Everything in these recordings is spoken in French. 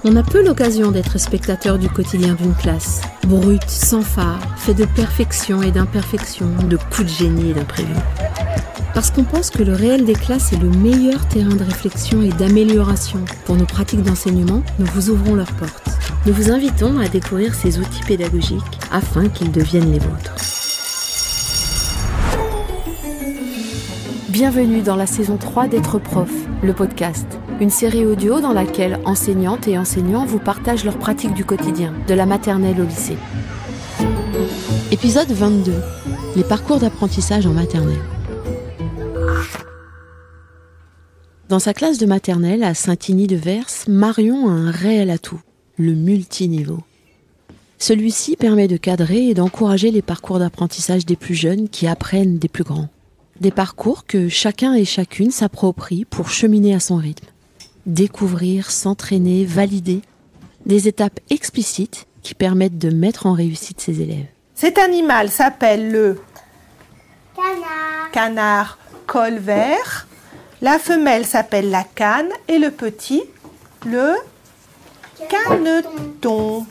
On a peu l'occasion d'être spectateur du quotidien d'une classe. Brute, sans phare, fait de perfection et d'imperfection, de coups de génie et d'imprévus. Parce qu'on pense que le réel des classes est le meilleur terrain de réflexion et d'amélioration pour nos pratiques d'enseignement, nous vous ouvrons leurs portes. Nous vous invitons à découvrir ces outils pédagogiques afin qu'ils deviennent les vôtres. Bienvenue dans la saison 3 d'Être Prof, le podcast. Une série audio dans laquelle enseignantes et enseignants vous partagent leurs pratiques du quotidien, de la maternelle au lycée. Épisode 22. Les parcours d'apprentissage en maternelle. Dans sa classe de maternelle à Saint-Igny-de-Vers, Marion a un réel atout, le multiniveau. Celui-ci permet de cadrer et d'encourager les parcours d'apprentissage des plus jeunes qui apprennent des plus grands. Des parcours que chacun et chacune s'approprie pour cheminer à son rythme. Découvrir, s'entraîner, valider. Des étapes explicites qui permettent de mettre en réussite ses élèves. Cet animal s'appelle le Canard. col vert. La femelle s'appelle la cane et le petit, le caneton.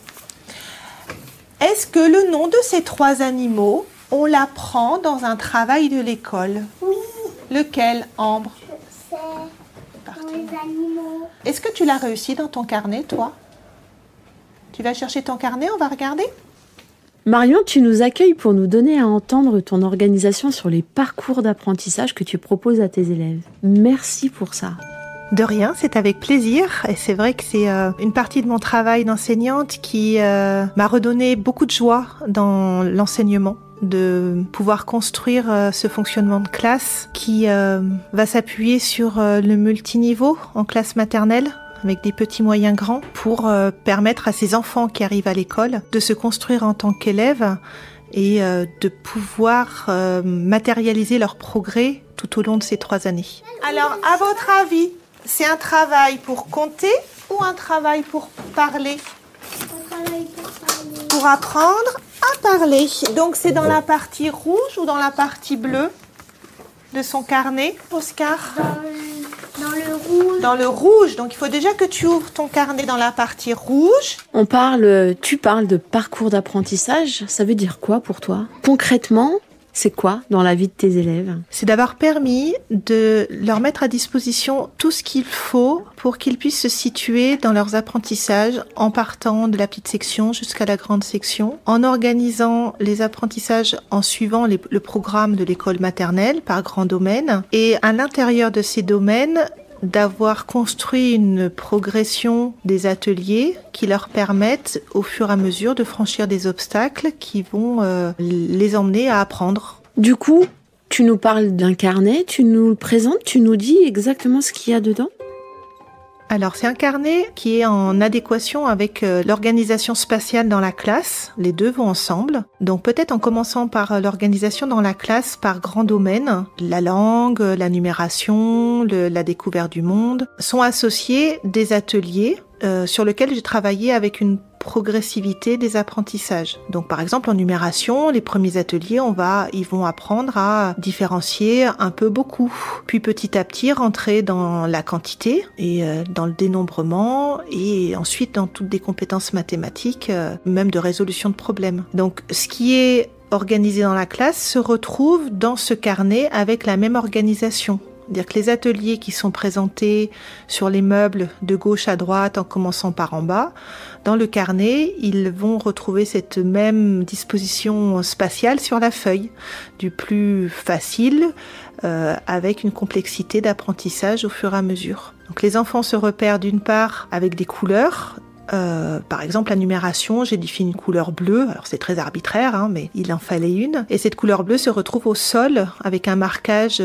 Est-ce que le nom de ces trois animaux, on l'apprend dans un travail de l'école? Oui, Lequel, Ambre? c'est dans les animaux. Est-ce que tu l'as réussi dans ton carnet, toi? Tu vas chercher ton carnet, on va regarder? Marion, tu nous accueilles pour nous donner à entendre ton organisation sur les parcours d'apprentissage que tu proposes à tes élèves. Merci pour ça. De rien, c'est avec plaisir. Et c'est vrai que c'est une partie de mon travail d'enseignante qui m'a redonné beaucoup de joie dans l'enseignement, de pouvoir construire ce fonctionnement de classe qui va s'appuyer sur le multiniveau en classe maternelle, avec des petits moyens grands, pour permettre à ces enfants qui arrivent à l'école de se construire en tant qu'élèves et de pouvoir matérialiser leur progrès tout au long de ces 3 années. Alors, à votre avis, c'est un travail pour compter ou un travail pour parler? On travaille pour parler. Pour apprendre à parler. Donc, c'est dans la partie rouge ou dans la partie bleue de son carnet, Oscar? Dans le rouge. Dans le rouge. Donc, il faut déjà que tu ouvres ton carnet dans la partie rouge. Tu parles de parcours d'apprentissage. Ça veut dire quoi pour toi? Concrètement, c'est quoi dans la vie de tes élèves? C'est d'avoir permis de leur mettre à disposition tout ce qu'il faut pour qu'ils puissent se situer dans leurs apprentissages en partant de la petite section jusqu'à la grande section, en organisant les apprentissages en suivant le programme de l'école maternelle par grands domaines et à l'intérieur de ces domaines d'avoir construit une progression des ateliers qui leur permettent au fur et à mesure de franchir des obstacles qui vont les emmener à apprendre. Du coup, tu nous parles d'un carnet, tu nous le présentes, tu nous dis exactement ce qu'il y a dedans? Alors, c'est un carnet qui est en adéquation avec l'organisation spatiale dans la classe. Les deux vont ensemble. Donc, peut-être en commençant par l'organisation dans la classe par grands domaines. La langue, la numération, la découverte du monde. Sont associés des ateliers sur lesquels j'ai travaillé avec une progressivité des apprentissages. Donc par exemple en numération, les premiers ateliers, ils vont apprendre à différencier un peu beaucoup. Puis petit à petit rentrer dans la quantité et dans le dénombrement et ensuite dans toutes des compétences mathématiques, même de résolution de problèmes. Donc ce qui est organisé dans la classe se retrouve dans ce carnet avec la même organisation. C'est-à-dire que les ateliers qui sont présentés sur les meubles de gauche à droite en commençant par en bas, dans le carnet, ils vont retrouver cette même disposition spatiale sur la feuille, du plus facile avec une complexité d'apprentissage au fur et à mesure. Donc les enfants se repèrent d'une part avec des couleurs. Par exemple, la numération, j'ai défini une couleur bleue. Alors c'est très arbitraire, mais il en fallait une. Et cette couleur bleue se retrouve au sol avec un marquage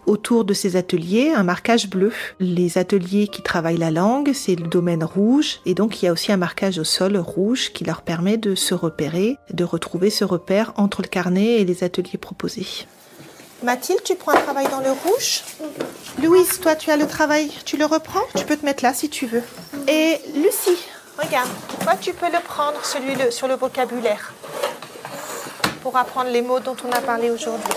autour de ces ateliers, un marquage bleu. Les ateliers qui travaillent la langue, c'est le domaine rouge. Et donc, il y a aussi un marquage au sol rouge qui leur permet de se repérer, de retrouver ce repère entre le carnet et les ateliers proposés. Mathilde, tu prends un travail dans le rouge. Louise, toi, tu as le travail, tu le reprends? Tu peux te mettre là si tu veux. Et Lucie, regarde, toi, tu peux le prendre, celui-là, sur le vocabulaire, pour apprendre les mots dont on a parlé aujourd'hui.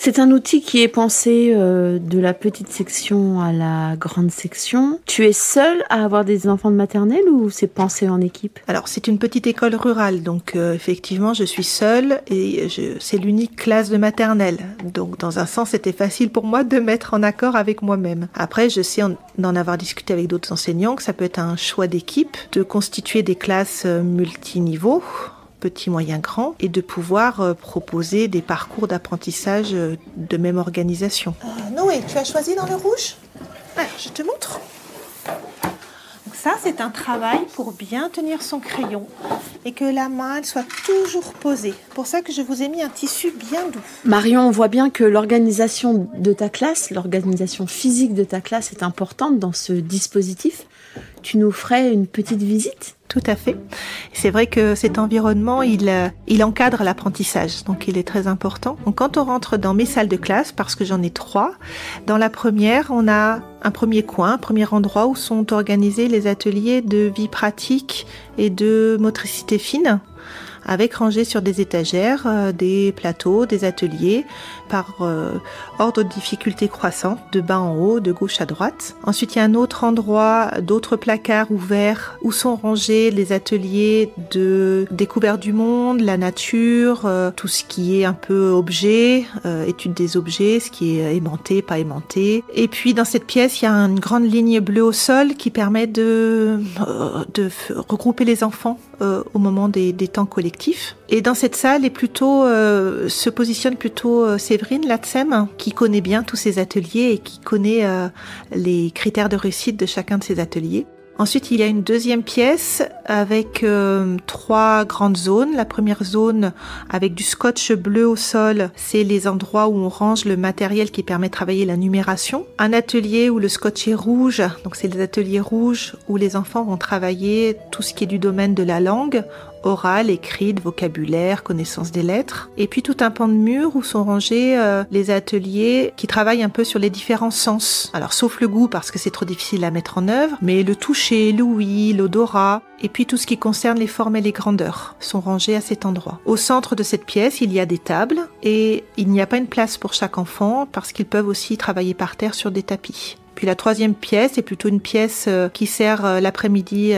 C'est un outil qui est pensé de la petite section à la grande section. Tu es seule à avoir des enfants de maternelle ou c'est pensé en équipe? Alors, c'est une petite école rurale, donc effectivement, je suis seule et c'est l'unique classe de maternelle. Donc, dans un sens, c'était facile pour moi de mettre en accord avec moi-même. Après, je sais d'en avoir discuté avec d'autres enseignants que ça peut être un choix d'équipe, de constituer des classes multiniveaux, petit, moyen, grand, et de pouvoir proposer des parcours d'apprentissage de même organisation. Noé, tu as choisi dans le rouge? Alors, je te montre. Donc ça, c'est un travail pour bien tenir son crayon et que la main elle soit toujours posée. Pour ça que je vous ai mis un tissu bien doux. Marion, on voit bien que l'organisation de ta classe, l'organisation physique de ta classe est importante dans ce dispositif. Tu nous ferais une petite visite ? Tout à fait. C'est vrai que cet environnement, il encadre l'apprentissage, donc il est très important. Donc quand on rentre dans mes salles de classe, parce que j'en ai 3, dans la première, on a un premier coin, un premier endroit où sont organisés les ateliers de vie pratique et de motricité fine, avec rangés sur des étagères, des plateaux, des ateliers, par ordre de difficulté croissante, de bas en haut, de gauche à droite. Ensuite, il y a un autre endroit, d'autres placards ouverts, où sont rangés les ateliers de découverte du monde, la nature, tout ce qui est un peu objet, étude des objets, ce qui est aimanté, pas aimanté. Et puis, dans cette pièce, il y a une grande ligne bleue au sol qui permet de regrouper les enfants au moment des temps collectifs. Et dans cette salle se positionne plutôt Séverine Latsem, qui connaît bien tous ces ateliers et qui connaît les critères de réussite de chacun de ces ateliers. Ensuite, il y a une deuxième pièce avec 3 grandes zones. La première zone avec du scotch bleu au sol, c'est les endroits où on range le matériel qui permet de travailler la numération. Un atelier où le scotch est rouge, donc c'est les ateliers rouges où les enfants vont travailler tout ce qui est du domaine de la langue, orale, écrite, vocabulaire, connaissance des lettres. Et puis tout un pan de mur où sont rangés les ateliers qui travaillent un peu sur les différents sens. Alors sauf le goût parce que c'est trop difficile à mettre en œuvre, mais le toucher, l'ouïe, l'odorat, et puis tout ce qui concerne les formes et les grandeurs sont rangés à cet endroit. Au centre de cette pièce, il y a des tables et il n'y a pas une place pour chaque enfant parce qu'ils peuvent aussi travailler par terre sur des tapis. Puis la troisième pièce est plutôt une pièce qui sert l'après-midi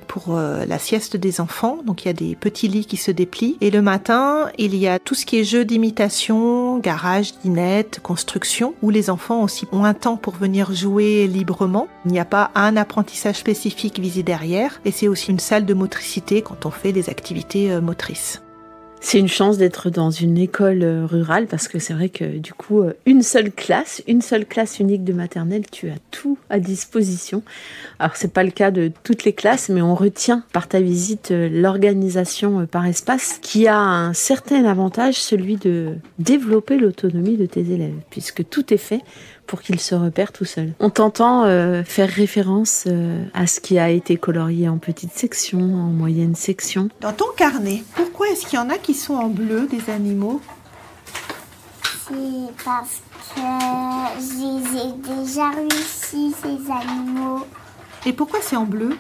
pour la sieste des enfants. Donc il y a des petits lits qui se déplient. Et le matin, il y a tout ce qui est jeux d'imitation, garage, dinette, construction, où les enfants aussi ont un temps pour venir jouer librement. Il n'y a pas un apprentissage spécifique visé derrière. Et c'est aussi une salle de motricité quand on fait des activités motrices. C'est une chance d'être dans une école rurale parce que c'est vrai que du coup, une seule classe unique de maternelle, tu as tout à disposition. Alors c'est pas le cas de toutes les classes, mais on retient par ta visite l'organisation par espace qui a un certain avantage, celui de développer l'autonomie de tes élèves, puisque tout est fait pour qu'ils se repèrent tout seuls. On t'entend faire référence à ce qui a été colorié en petite section, en moyenne section. Dans ton carnet, pourquoi est-ce qu'il y en a qui sont en bleu, des animaux? C'est parce que j'ai déjà réussi ces animaux. Et pourquoi c'est en bleu?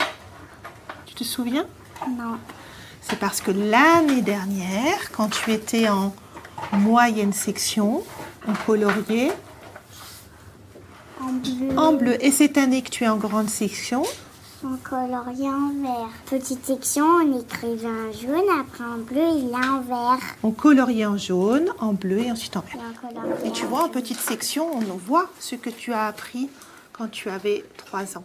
Tu te souviens? Non. C'est parce que l'année dernière, quand tu étais en moyenne section, on coloriait en bleu. Et cette année que tu es en grande section, on coloriait en vert. Petite section, on écrivait en jaune, après en bleu et là en vert. On coloriait en jaune, en bleu et ensuite en vert. Et tu vois, en petite section, on voit ce que tu as appris quand tu avais 3 ans.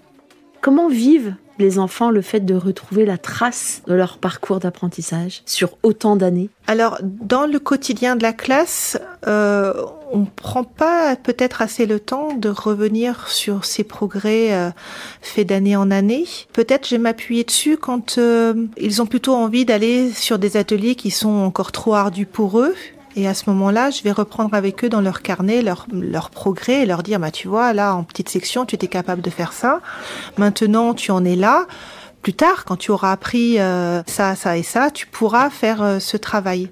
Comment vivent les enfants le fait de retrouver la trace de leur parcours d'apprentissage sur autant d'années? Alors, dans le quotidien de la classe, on ne prend pas peut-être assez le temps de revenir sur ces progrès faits d'année en année. Peut-être je vais m'appuyer dessus quand ils ont plutôt envie d'aller sur des ateliers qui sont encore trop ardus pour eux. Et à ce moment-là, je vais reprendre avec eux dans leur carnet leur progrès et leur dire, tu vois, là, en petite section, tu étais capable de faire ça. Maintenant, tu en es là. Plus tard, quand tu auras appris ça, ça et ça, tu pourras faire ce travail.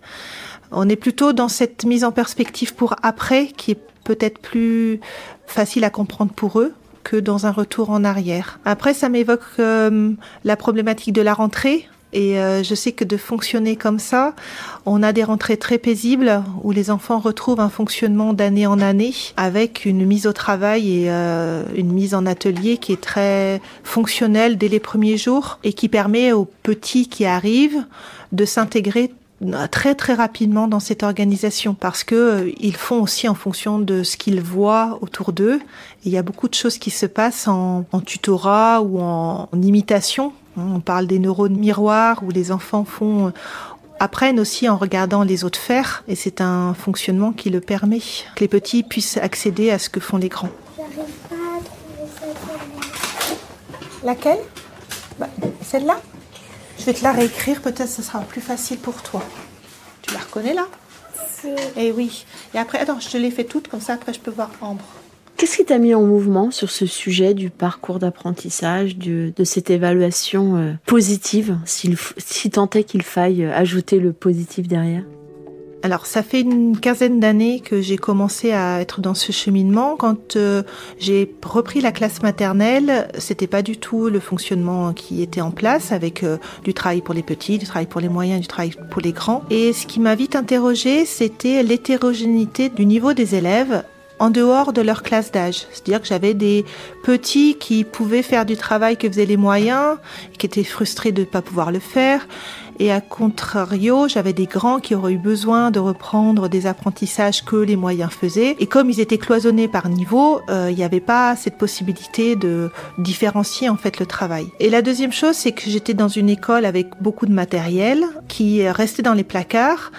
On est plutôt dans cette mise en perspective pour après, qui est peut-être plus facile à comprendre pour eux que dans un retour en arrière. Après, ça m'évoque la problématique de la rentrée. Et je sais que de fonctionner comme ça, on a des rentrées très paisibles où les enfants retrouvent un fonctionnement d'année en année avec une mise au travail et une mise en atelier qui est très fonctionnelle dès les premiers jours et qui permet aux petits qui arrivent de s'intégrer très très rapidement dans cette organisation parce que ils font aussi en fonction de ce qu'ils voient autour d'eux. Et il y a beaucoup de choses qui se passent en tutorat ou en imitation. On parle des neurones miroirs où les enfants apprennent aussi en regardant les autres faire et c'est un fonctionnement qui le permet, que les petits puissent accéder à ce que font les grands. J'arrive pas à trouver cette image. Laquelle ? Celle-là ? Je vais te la réécrire, peut-être que ce sera plus facile pour toi. Tu la reconnais là ? Eh oui. Et après, attends, je te l'ai fait toute, comme ça après je peux voir Ambre. Qu'est-ce qui t'a mis en mouvement sur ce sujet du parcours d'apprentissage, de cette évaluation positive, si tant est qu'il faille ajouter le positif derrière ? Alors, ça fait une quinzaine d'années que j'ai commencé à être dans ce cheminement. Quand j'ai repris la classe maternelle, c'était pas du tout le fonctionnement qui était en place avec du travail pour les petits, du travail pour les moyens, du travail pour les grands. Et ce qui m'a vite interrogée, c'était l'hétérogénéité du niveau des élèves en dehors de leur classe d'âge. C'est-à-dire que j'avais des petits qui pouvaient faire du travail que faisaient les moyens, qui étaient frustrés de ne pas pouvoir le faire. Et à contrario, j'avais des grands qui auraient eu besoin de reprendre des apprentissages que les moyens faisaient. Et comme ils étaient cloisonnés par niveau, il n'y avait pas cette possibilité de différencier en fait le travail. Et la deuxième chose, c'est que j'étais dans une école avec beaucoup de matériel qui restait dans les placards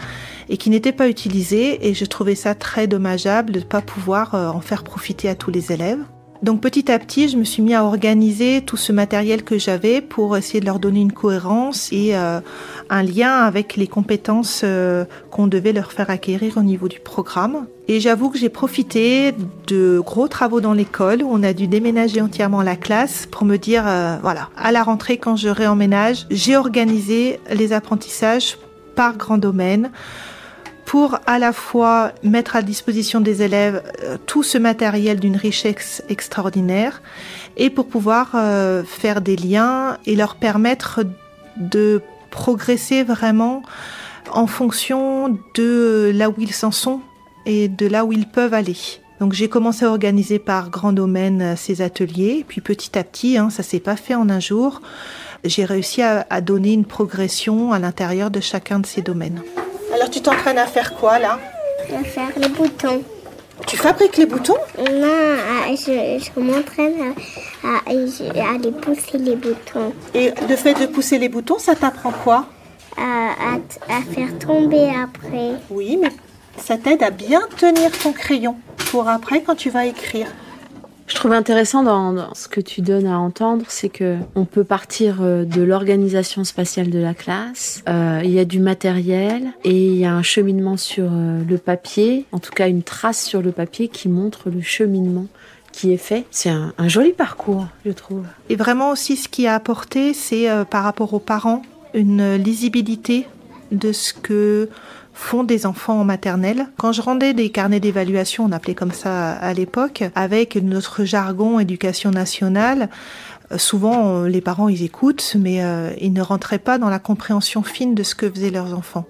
et qui n'était pas utilisé. Et je trouvais ça très dommageable de ne pas pouvoir en faire profiter à tous les élèves. Donc petit à petit, je me suis mis à organiser tout ce matériel que j'avais pour essayer de leur donner une cohérence et un lien avec les compétences qu'on devait leur faire acquérir au niveau du programme. Et j'avoue que j'ai profité de gros travaux dans l'école où on a dû déménager entièrement la classe pour me dire, voilà, à la rentrée quand je réemménage, j'ai organisé les apprentissages par grand domaine pour à la fois mettre à disposition des élèves tout ce matériel d'une richesse extraordinaire et pour pouvoir faire des liens et leur permettre de progresser vraiment en fonction de là où ils en sont et de là où ils peuvent aller. Donc j'ai commencé à organiser par grand domaine ces ateliers, puis petit à petit, ça s'est pas fait en un jour, j'ai réussi à donner une progression à l'intérieur de chacun de ces domaines. Alors tu t'entraînes à faire quoi là ? À faire les boutons. Tu fabriques les boutons ? Non, je m'entraîne à les pousser les boutons. Et le fait de pousser les boutons, ça t'apprend quoi ? À faire tomber après. Oui, mais ça t'aide à bien tenir ton crayon pour après quand tu vas écrire. Je trouve intéressant dans ce que tu donnes à entendre, c'est que on peut partir de l'organisation spatiale de la classe, il y a du matériel et il y a un cheminement sur le papier, en tout cas une trace sur le papier qui montre le cheminement qui est fait. C'est un joli parcours, je trouve. Et vraiment aussi ce qui a apporté, c'est par rapport aux parents, une lisibilité de ce que font des enfants en maternelle. Quand je rendais des carnets d'évaluation, on appelait comme ça à l'époque, avec notre jargon éducation nationale, souvent les parents ils écoutent, mais ils ne rentraient pas dans la compréhension fine de ce que faisaient leurs enfants.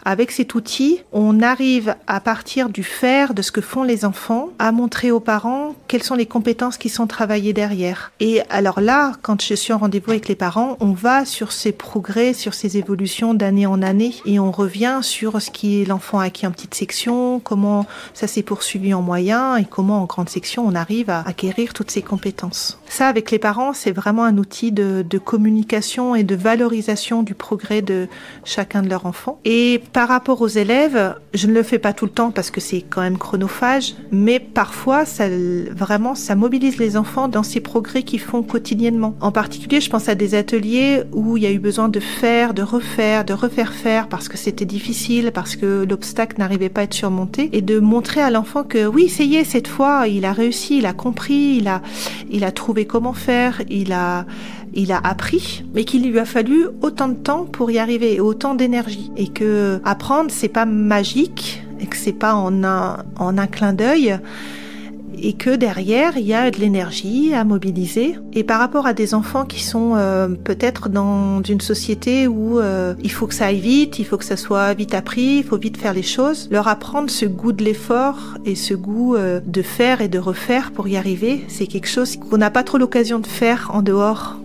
Avec cet outil, on arrive à partir du faire, de ce que font les enfants, à montrer aux parents quelles sont les compétences qui sont travaillées derrière. Et alors là, quand je suis en rendez-vous avec les parents, on va sur ces progrès, sur ces évolutions d'année en année et on revient sur ce qui est l'enfant acquis en petite section, comment ça s'est poursuivi en moyen et comment en grande section on arrive à acquérir toutes ces compétences. Ça, avec les parents, c'est vraiment un outil de communication et de valorisation du progrès de chacun de leurs enfants. Et par rapport aux élèves, je ne le fais pas tout le temps parce que c'est quand même chronophage, mais parfois, ça mobilise les enfants dans ces progrès qu'ils font quotidiennement. En particulier, je pense à des ateliers où il y a eu besoin de faire, de refaire faire parce que c'était difficile, parce que l'obstacle n'arrivait pas à être surmonté, et de montrer à l'enfant que oui, ça y est, cette fois, il a réussi, il a compris, il a trouvé comment faire, il a appris, mais qu'il lui a fallu autant de temps pour y arriver, autant d'énergie. Et que apprendre, c'est pas magique, et que c'est pas en un clin d'œil. et que derrière, il y a de l'énergie à mobiliser. Et par rapport à des enfants qui sont peut-être dans une société où il faut que ça aille vite, il faut que ça soit vite appris, il faut vite faire les choses, leur apprendre ce goût de l'effort et ce goût de faire et de refaire pour y arriver, c'est quelque chose qu'on n'a pas trop l'occasion de faire en dehors.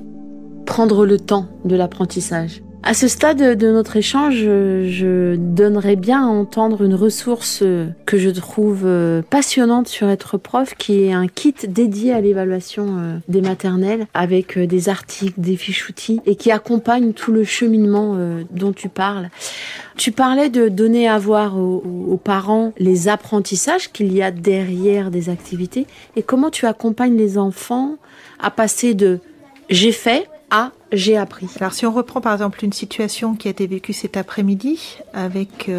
Prendre le temps de l'apprentissage. À ce stade de notre échange, je donnerais bien à entendre une ressource que je trouve passionnante sur Être prof, qui est un kit dédié à l'évaluation des maternelles avec des articles, des fiches outils et qui accompagne tout le cheminement dont tu parles. Tu parlais de donner à voir aux parents les apprentissages qu'il y a derrière des activités et comment tu accompagnes les enfants à passer de « j'ai fait » à « j'ai appris ». Alors si on reprend par exemple une situation qui a été vécue cet après-midi avec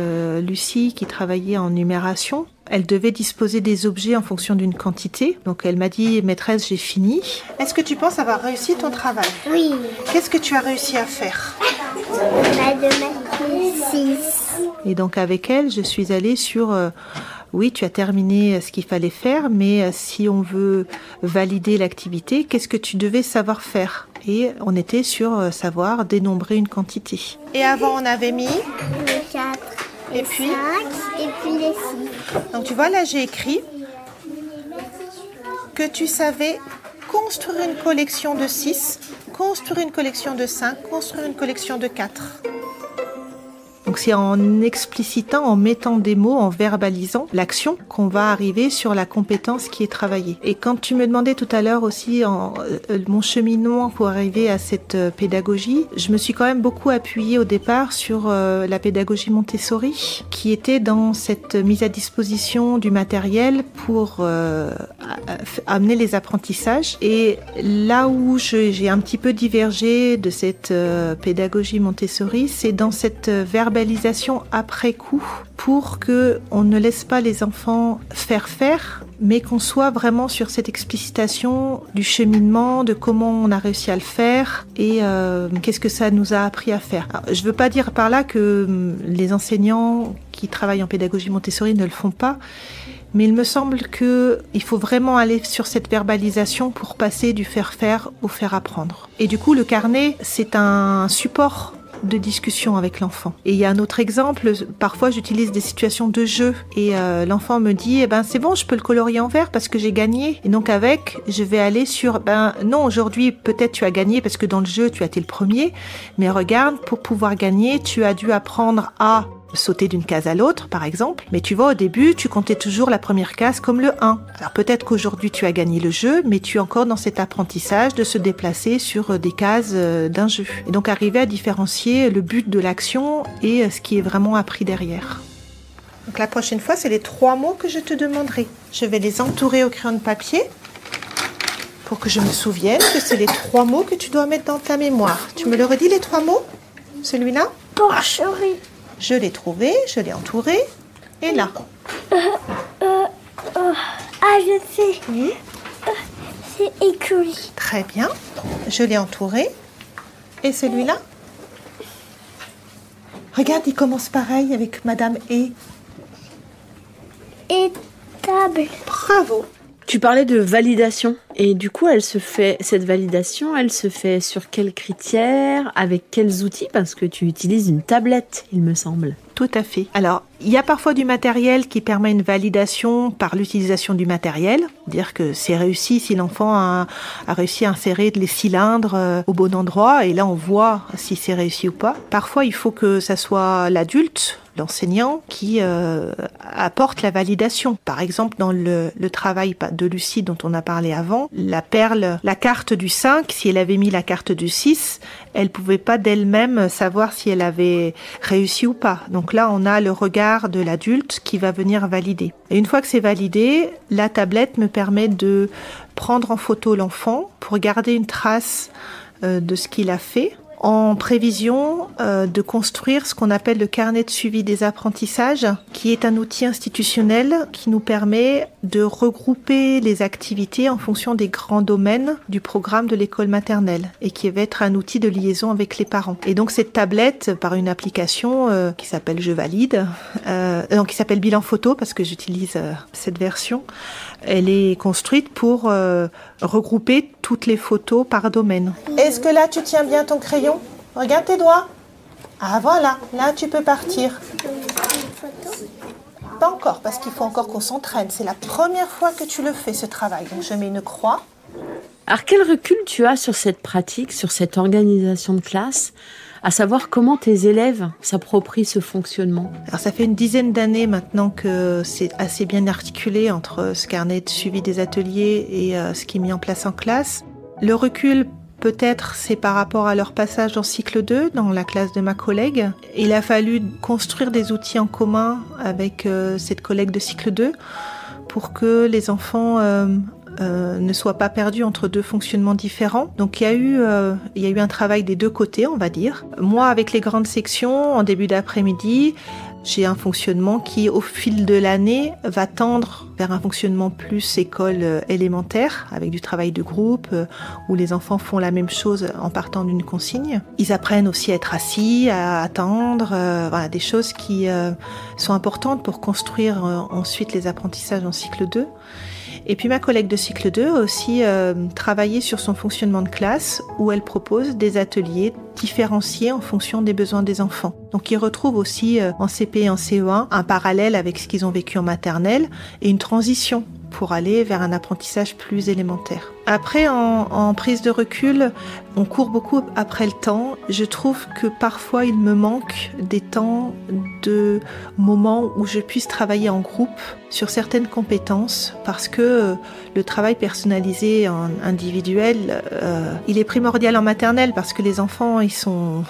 Lucie qui travaillait en numération, elle devait disposer des objets en fonction d'une quantité. Donc elle m'a dit « Maîtresse, j'ai fini ». Est-ce que tu penses avoir réussi ton travail ? Oui. Qu'est-ce que tu as réussi à faire ? Mathématiques 6. Et donc avec elle, je suis allée sur... oui, tu as terminé ce qu'il fallait faire, mais si on veut valider l'activité, qu'est-ce que tu devais savoir faire ? Et on était sur savoir dénombrer une quantité. Et avant, on avait mis Le 4. Et puis 5. Et puis les 6. Donc tu vois, là, j'ai écrit que tu savais construire une collection de 6, construire une collection de 5, construire une collection de 4. Donc c'est en explicitant, en mettant des mots, en verbalisant l'action qu'on va arriver sur la compétence qui est travaillée. Et quand tu me demandais tout à l'heure aussi mon cheminement pour arriver à cette pédagogie, je me suis quand même beaucoup appuyée au départ sur la pédagogie Montessori, qui était dans cette mise à disposition du matériel pour amener les apprentissages. Et là où j'ai un petit peu divergé de cette pédagogie Montessori, c'est dans cette verbalisation après coup pour que on ne laisse pas les enfants faire, mais qu'on soit vraiment sur cette explicitation du cheminement, de comment on a réussi à le faire et qu'est-ce que ça nous a appris à faire. Alors, je veux pas dire par là que les enseignants qui travaillent en pédagogie Montessori ne le font pas, mais il me semble qu'il faut vraiment aller sur cette verbalisation pour passer du faire au faire apprendre. Et du coup, le carnet, c'est un support de discussion avec l'enfant. Et il y a un autre exemple, parfois j'utilise des situations de jeu et l'enfant me dit c'est bon, je peux le colorier en vert parce que j'ai gagné. Et donc je vais aller sur non, aujourd'hui peut-être tu as gagné parce que dans le jeu tu as été le premier, mais regarde, pour pouvoir gagner, tu as dû apprendre à sauter d'une case à l'autre, par exemple. Mais tu vois, au début, tu comptais toujours la première case comme le 1. Alors peut-être qu'aujourd'hui, tu as gagné le jeu, mais tu es encore dans cet apprentissage de se déplacer sur des cases d'un jeu. Et donc, arriver à différencier le but de l'action et ce qui est vraiment appris derrière. Donc, la prochaine fois, c'est les 3 mots que je te demanderai. Je vais les entourer au crayon de papier pour que je me souvienne que c'est les 3 mots que tu dois mettre dans ta mémoire. Tu me le redis, les 3 mots ? Celui-là ? Porcherie. Je l'ai trouvé, je l'ai entouré. Et là je sais. C'est écurie. Très bien. Je l'ai entouré. Et celui-là ? Regarde, il commence pareil avec Madame E. Et table. Bravo. Tu parlais de validation et du coup, cette validation, elle se fait sur quels critères, avec quels outils ? Parce que tu utilises une tablette, il me semble. Tout à fait. Alors, il y a parfois du matériel qui permet une validation par l'utilisation du matériel. Dire que c'est réussi si l'enfant a réussi à insérer les cylindres au bon endroit. Et là, on voit si c'est réussi ou pas. Parfois, il faut que ça soit l'adulte, l'enseignant, qui apporte la validation. Par exemple, dans le travail de Lucie dont on a parlé avant, la carte du 5, si elle avait mis la carte du 6, elle pouvait pas d'elle-même savoir si elle avait réussi ou pas. Donc là, on a le regard de l'adulte qui va venir valider. Et une fois que c'est validé, la tablette me permet de prendre en photo l'enfant pour garder une trace de ce qu'il a fait en prévision de construire ce qu'on appelle le carnet de suivi des apprentissages, qui est un outil institutionnel qui nous permet de regrouper les activités en fonction des grands domaines du programme de l'école maternelle et qui va être un outil de liaison avec les parents. Et donc cette tablette, par une application qui s'appelle Je valide, qui s'appelle Bilan Photo parce que j'utilise cette version, elle est construite pour regrouper toutes les photos par domaine. Est-ce que là tu tiens bien ton crayon ? Regarde tes doigts. Ah voilà, là tu peux partir. Pas encore, parce qu'il faut encore qu'on s'entraîne. C'est la première fois que tu le fais, ce travail. Donc je mets une croix. Alors quel recul tu as sur cette pratique, sur cette organisation de classe, à savoir comment tes élèves s'approprient ce fonctionnement? Alors ça fait une dizaine d'années maintenant que c'est assez bien articulé entre ce carnet de suivi des ateliers et ce qui est mis en place en classe. Le recul, peut-être, c'est par rapport à leur passage en cycle 2, dans la classe de ma collègue. Il a fallu construire des outils en commun avec cette collègue de cycle 2 pour que les enfants ne soient pas perdus entre deux fonctionnements différents. Donc il y a eu un travail des deux côtés, on va dire. Moi, avec les grandes sections, en début d'après-midi, j'ai un fonctionnement qui, au fil de l'année, va tendre vers un fonctionnement plus école élémentaire, avec du travail de groupe, où les enfants font la même chose en partant d'une consigne. Ils apprennent aussi à être assis, à attendre, voilà, des choses qui sont importantes pour construire ensuite les apprentissages en cycle 2. Et puis ma collègue de cycle 2 a aussi travaillé sur son fonctionnement de classe où elle propose des ateliers différenciés en fonction des besoins des enfants. Donc ils retrouvent aussi en CP et en CE1 un parallèle avec ce qu'ils ont vécu en maternelle et une transition pour aller vers un apprentissage plus élémentaire. Après, en prise de recul, on court beaucoup après le temps. Je trouve que parfois, il me manque des temps de moments où je puisse travailler en groupe sur certaines compétences parce que le travail personnalisé individuel, il est primordial en maternelle parce que les enfants, ils sont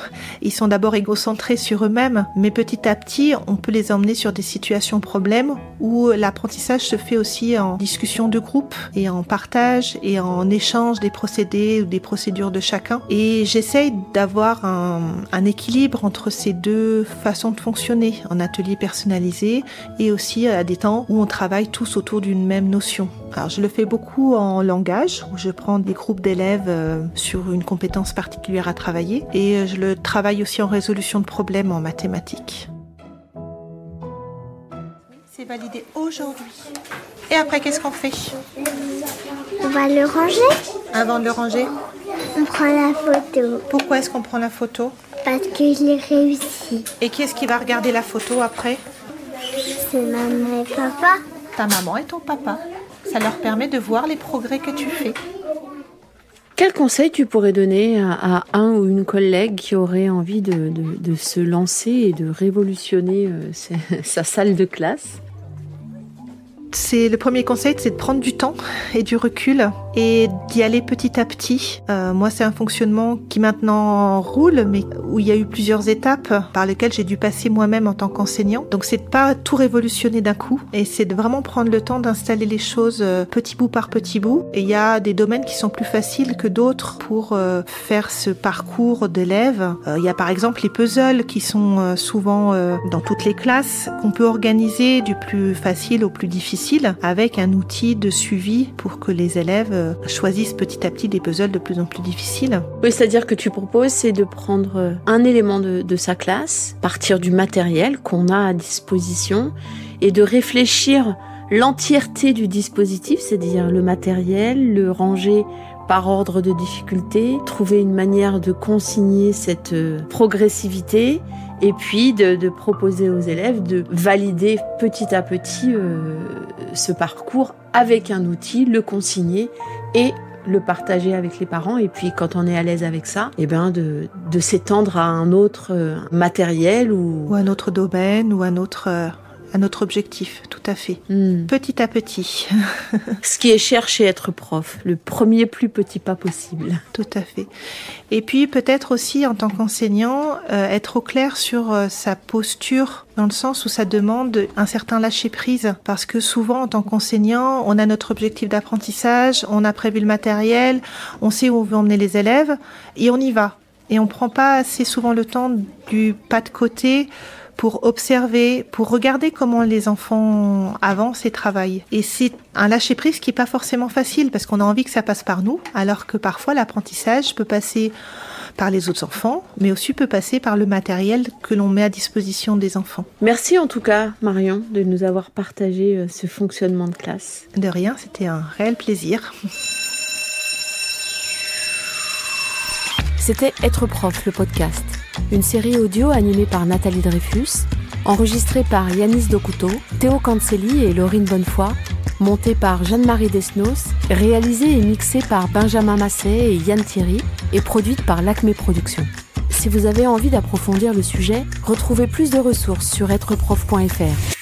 d'abord égocentrés sur eux-mêmes, mais petit à petit, on peut les emmener sur des situations problèmes où l'apprentissage se fait aussi en discussion de groupe et en partage et en échange des procédés ou des procédures de chacun. Et j'essaye d'avoir un équilibre entre ces deux façons de fonctionner, en atelier personnalisé et aussi à des temps où on travaille tous autour d'une même notion. Alors je le fais beaucoup en langage, où je prends des groupes d'élèves sur une compétence particulière à travailler, et je le travaille aussi en résolution de problèmes en mathématiques. C'est validé aujourd'hui. Et après, qu'est-ce qu'on fait ? On va le ranger. Avant de le ranger, On prend la photo pourquoi est-ce qu'on prend la photo ? parce que je l'ai réussi. Et qui est-ce qui va regarder la photo après ? C'est maman et papa. Ta maman et ton papa. Ça leur permet de voir les progrès que tu fais. Quel conseil tu pourrais donner à un ou une collègue qui aurait envie de se lancer et de révolutionner sa salle de classe ? Le premier conseil, c'est de prendre du temps et du recul et d'y aller petit à petit. Moi, c'est un fonctionnement qui maintenant roule, mais où il y a eu plusieurs étapes par lesquelles j'ai dû passer moi-même en tant qu'enseignant. Donc, c'est de pas tout révolutionner d'un coup et c'est de vraiment prendre le temps d'installer les choses petit bout par petit bout. Et il y a des domaines qui sont plus faciles que d'autres pour faire ce parcours d'élèves. Il y a par exemple les puzzles qui sont souvent dans toutes les classes, qu'on peut organiser du plus facile au plus difficile avec un outil de suivi pour que les élèves choisissent petit à petit des puzzles de plus en plus difficiles. Oui, c'est-à-dire que tu proposes, c'est de prendre un élément de sa classe, partir du matériel qu'on a à disposition et de réfléchir l'entièreté du dispositif, c'est-à-dire le matériel, le ranger par ordre de difficulté, trouver une manière de consigner cette progressivité et puis de proposer aux élèves de valider petit à petit ce parcours avec un outil, le consigner et le partager avec les parents. Et puis quand on est à l'aise avec ça, eh ben de s'étendre à un autre matériel ou un autre domaine ou un autre objectif, tout à fait. Petit à petit. Ce qui est cher chez être prof, le premier plus petit pas possible. Tout à fait. Et puis peut-être aussi en tant qu'enseignant, être au clair sur sa posture, dans le sens où ça demande un certain lâcher-prise. Parce que souvent en tant qu'enseignant, on a notre objectif d'apprentissage, on a prévu le matériel, on sait où on veut emmener les élèves et on y va. Et on ne prend pas assez souvent le temps du pas de côté pour observer, pour regarder comment les enfants avancent et travaillent. Et c'est un lâcher-prise qui n'est pas forcément facile parce qu'on a envie que ça passe par nous, alors que parfois l'apprentissage peut passer par les autres enfants, mais aussi peut passer par le matériel que l'on met à disposition des enfants. Merci en tout cas, Marion, de nous avoir partagé ce fonctionnement de classe. De rien, c'était un réel plaisir. C'était Être prof, le podcast. Une série audio animée par Nathalie Dreyfus, enregistrée par Yanis Dokuto, Théo Cancelli et Laurine Bonnefoy, montée par Jeanne-Marie Desnos, réalisée et mixée par Benjamin Masset et Yann Thierry, et produite par l'Acme Productions. Si vous avez envie d'approfondir le sujet, retrouvez plus de ressources sur êtreprof.fr.